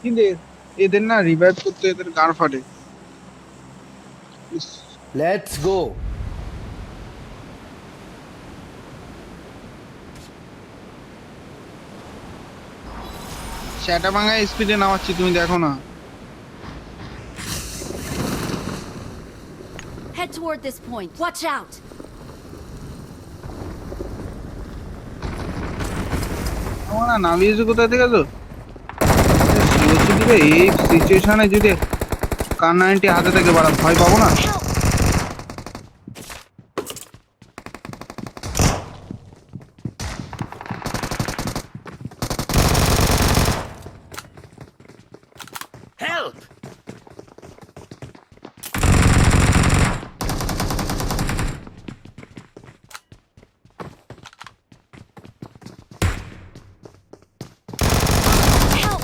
কিন্তু এদের না রিভাইভ করতে এদের গান ফাটে। ইস, Let's go. সেটা ভাঙা স্পিডে নামাচ্ছি, তুমি দেখো না। Head toward this point. Watch out! আমার না নামিয়েছে কোথায় থেকে তো সিওসি দিবে এই সিচুয়েশনে, যদি কার 90 হাতে থেকে বাড়া ভয় পাবো না। Help! Help! Help!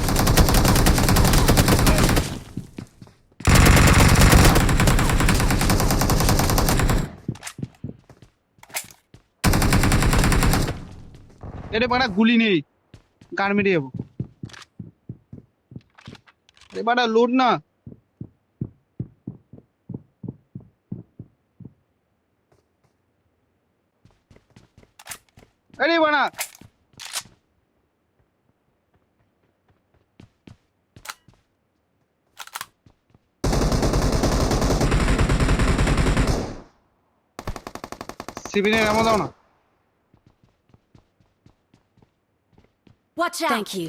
এরে বাড়া গুলি নেই, গান মেরে যাবো। এরে বাড়া লোড না। আরে বাড়া সিভিনের এমন দাও না। Watch out! Thank you.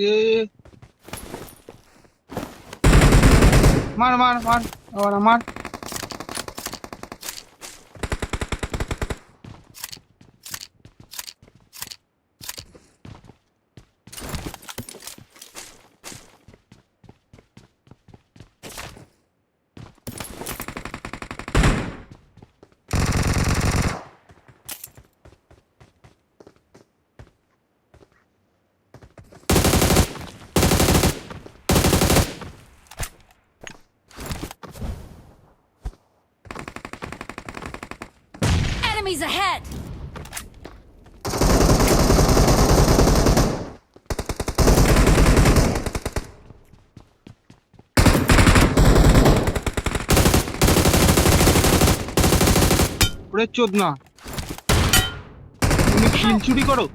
এ মার মার মার বাড়া মার। Enemies ahead! ওরে চোদ না, তুমি কিল চুরি করো।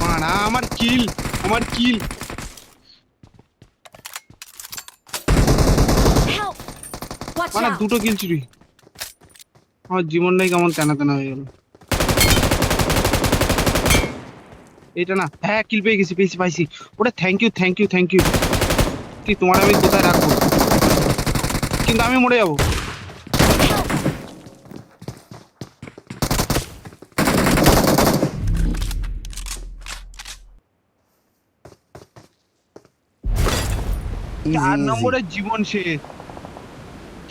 মানা আমার কিল, আমার কিল। Help! Watch মানা out! দুটো কিল চুরি। আমার জীবনটাই কেমন টানা টানা হয়ে গেল। এটা না, হ্যাঁ কিল পেয়ে গেছি, পেয়েছি পাইছি। ওটা thank you thank you thank you. কি তোমার আমি কোথায় রাখবো, কিন্তু আমি মরে যাবো। Help! Easy, 4 easy. নম্বরের জীবন শেষ,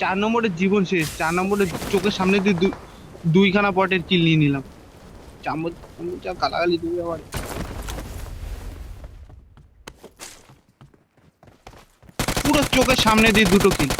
4 নম্বরের জীবন শেষ। 4 নম্বরের চোখের সামনে দিয়ে দুইখানা পটের কিল নিয়ে নিলাম। চামচ চামচ গালাগালি দিবে আবার। পুরো চোখের সামনে দিয়ে দুটো কিল।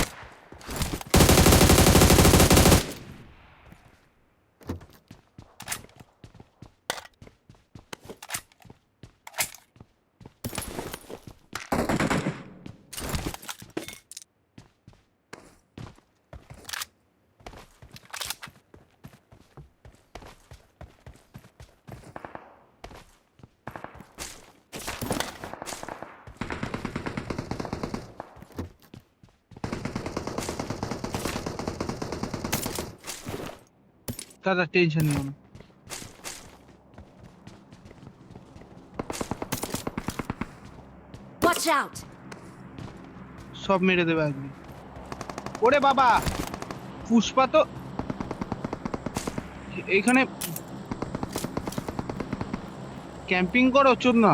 দাদা টেনশন নিও না। Watch out! সব মেরে দেবে আজকে। ওরে বাবা, পুষ্পা তো এইখানে ক্যাম্পিং করো, চোদ না।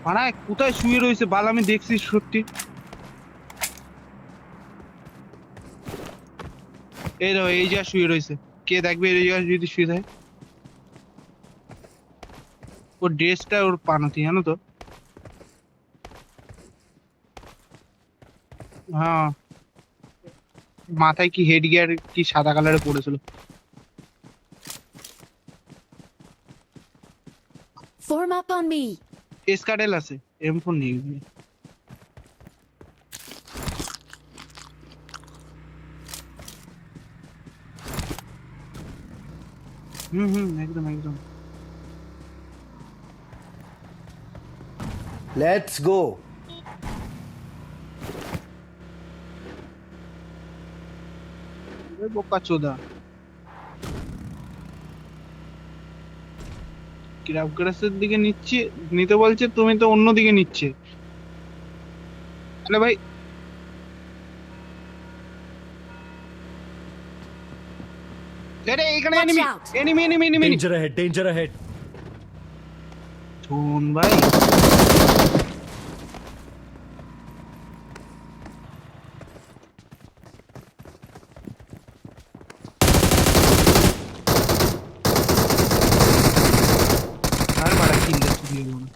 মারা কোথায় শুয়ে রয়েছে বাল, আমি দেখছি সত্যি। এই দেখো এই যা শুয়ে রয়েছে, কে দেখবে এই জায়গায় যদি শুয়ে থাকে। ওর ড্রেসটা ওর পানাতি জানো তো। হ্যাঁ, মাথায় কি হেড গিয়ার কি সাদা কালারে পড়েছিল। Form up on me. এসকাডেল আছে, M4 নেই। একদম একদম। Let's go. বোকা চোদা। ক্র্যাব গ্রাসের দিকে নিতে বলছে, তুমি তো অন্য দিকে নিচ্ছে। আরে ভাই, আরে এখানে Watch enemy out. Enemy enemy enemy. Danger ahead, danger ahead. শোন ভাই, আর মারা কিল দিচ্ছি দিয়ে বলো।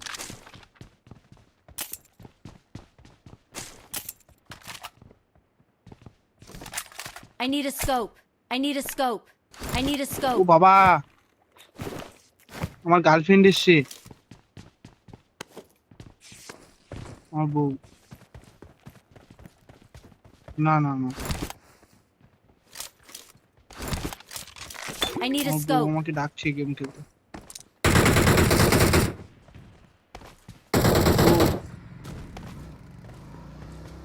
I need a scope. I need a scope. I need a O scope. বাবা, আমার গার্লফ্রেন্ড এসছে, আমার বউ। না না না, I need a আমার বউ scope. আমাকে ডাকছে গেম খেলতে।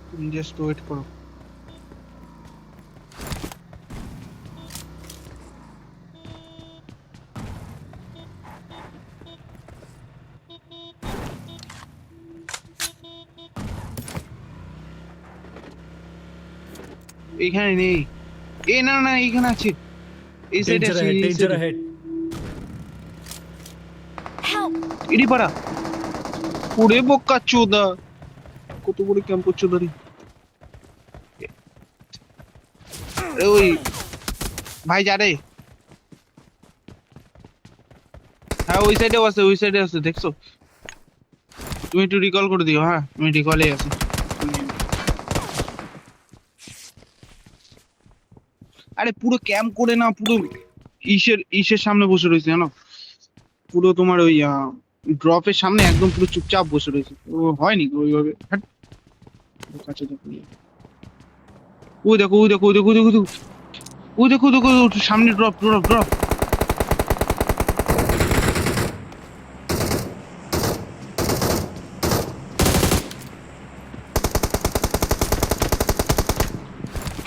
তুমি জাস্ট ওয়েট করো। এইখানে নেই, এ না না এইখানে আছে, এই সাইডে Danger আছে, ahead, এই danger সাইডে। ahead. Help! ইডি পাড়া, ওরে বোকা চোদা, কত বড় ক্যাম্প চোদা রে। আরে ওই ভাই যা রে। হ্যাঁ ওই সাইডে আছে, ওই সাইডে আছে, দেখছো? তুমি একটু রিকল করে দিও। হ্যাঁ আমি রিকলে আছি। আরে পুরো ক্যাম্প করে না, পুরো ইসের সামনে বসে রয়েছে জানো, পুরো তোমার ওই ড্রপের সামনে একদম পুরো চুপচাপ বসে রয়েছে। ও হয়নি ওইভাবে। হ্যাট, কাছে দেখো, ওই দেখো ওই দেখো ওই দেখো ওই দেখো ওই দেখো দেখো সামনে drop drop drop.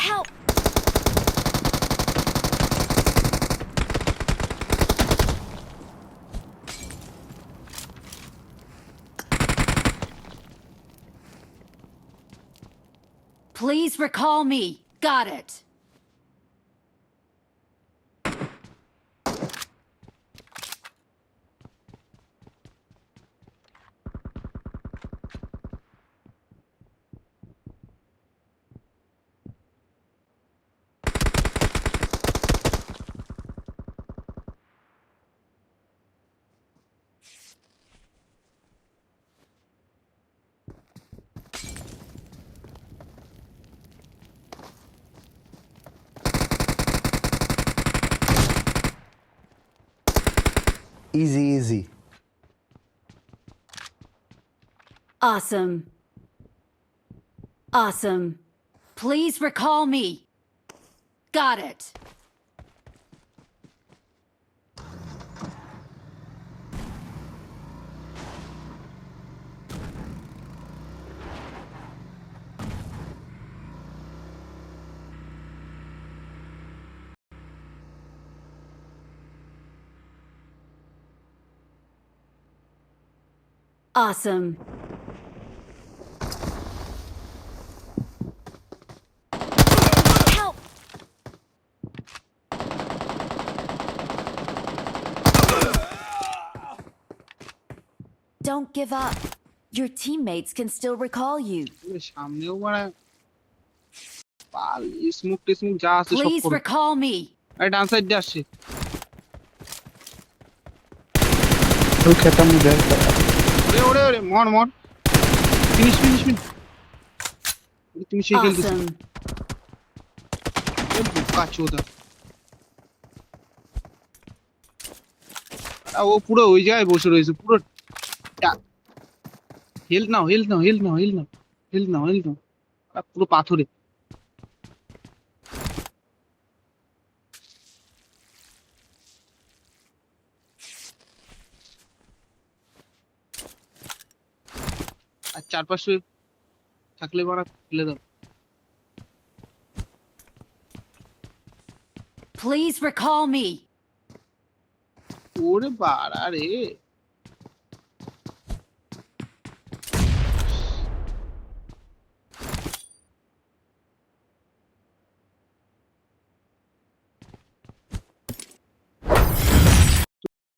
Help! Please recall me. Got it. Easy, easy. Awesome. Awesome. Please recall me. Got it. Awesome. Help! Don't give up. Your teammates can still recall you. সামনেও মানে পাল স্মোক টিসমোক যা আছে সব Please করো। recall me. আরে ডান side দিয়ে আসছে। ওই খেতাম দেখ ওরে ওরে ওরে মর মর ফিনিশ ফিনিশ ফিনিশ তুমি সেই খেলতেছো Awesome. বোকা চোদা ও পুরো ওই জায়গায় বসে রয়েছে পুরো হেলথ নাও হেলথ নাও হেলথ নাও হেলথ নাও হেলথ নাও হেলথ নাও পুরো পাথরে আর চারপাশে থাকলে মারা ফেলে দাও Please recall me. ওরে বাড়া রে